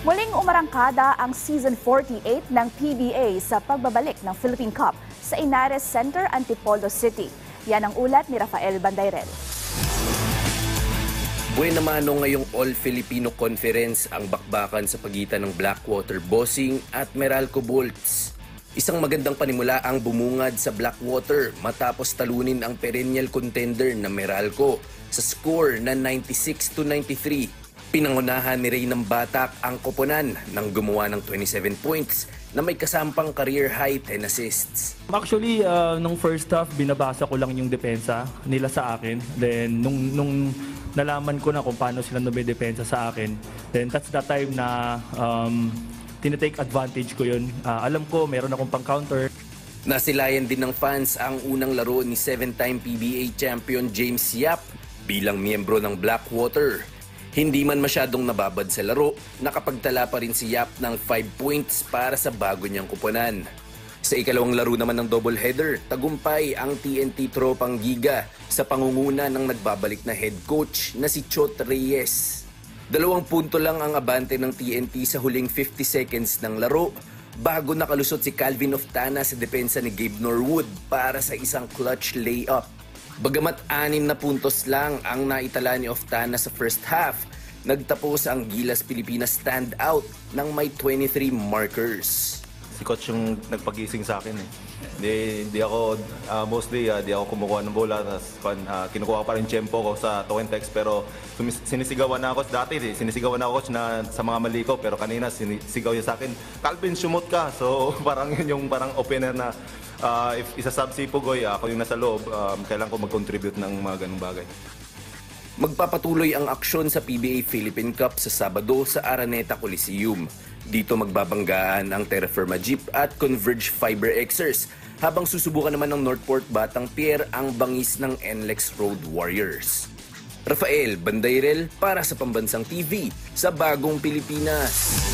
Muling umarangkada ang Season 48 ng PBA sa pagbabalik ng Philippine Cup sa Inares Center, Antipolo City. Yan ang ulat ni Rafael Bandayrel. Buena mano ngayong All-Filipino Conference ang bakbakan sa pagitan ng Blackwater Bossing at Meralco Bolts. Isang magandang panimula ang bumungad sa Blackwater matapos talunin ang perennial contender na Meralco sa score na 96-93. Pinangunahan ni Ray ng Batak ang koponan nang gumawa ng 27 points na may kasampang career high 10 assists. Actually, nung first half, binabasa ko lang yung depensa nila sa akin. Then, nung nalaman ko na kung paano sila numidepensa sa akin, then that's the time na tinitake advantage ko yun. Alam ko, meron akong pang-counter. Nasilayan din ng fans ang unang laro ni 7-time PBA champion James Yap bilang miyembro ng Blackwater. Hindi man masyadong nababad sa laro, nakapagtala pa rin si Yap ng 5 points para sa bago niyang kuponan. Sa ikalawang laro naman ng doubleheader, tagumpay ang TNT Tropang Giga sa pangunguna ng nagbabalik na head coach na si Chot Reyes. 2 punto lang ang abante ng TNT sa huling 50 seconds ng laro bago nakalusot si Calvin Oftana sa depensa ni Gabe Norwood para sa isang clutch layup. Bagamat 6 na puntos lang ang naitala ni Oftana sa first half, nagtapos ang Gilas Pilipinas standout ng may 23 markers. Si coach yung nagpagising sa akin eh. Di ako, mostly, di ako kumukuha ng bola. Kinukuha pa rin tempo ko sa Towentex. Pero sinisigawan na ako dati. Sinisigawan na ako coach na sa mga mali ko. Pero kanina sinisigaw niya sa akin, Calvin, sumot ka. So parang yun yung parang opener na if isa-sub si Pugoy, ako yung nasa loob, kailangan ko mag-contribute ng mga ganung bagay. Magpapatuloy ang aksyon sa PBA Philippine Cup sa Sabado sa Araneta Coliseum. Dito magbabanggaan ang Terra Firma Jeep at Converge Fiber Xers, habang susubukan naman ng Northport Batang Pier ang bangis ng NLEX Road Warriors. Rafael Bandayrel para sa Pambansang TV sa Bagong Pilipinas.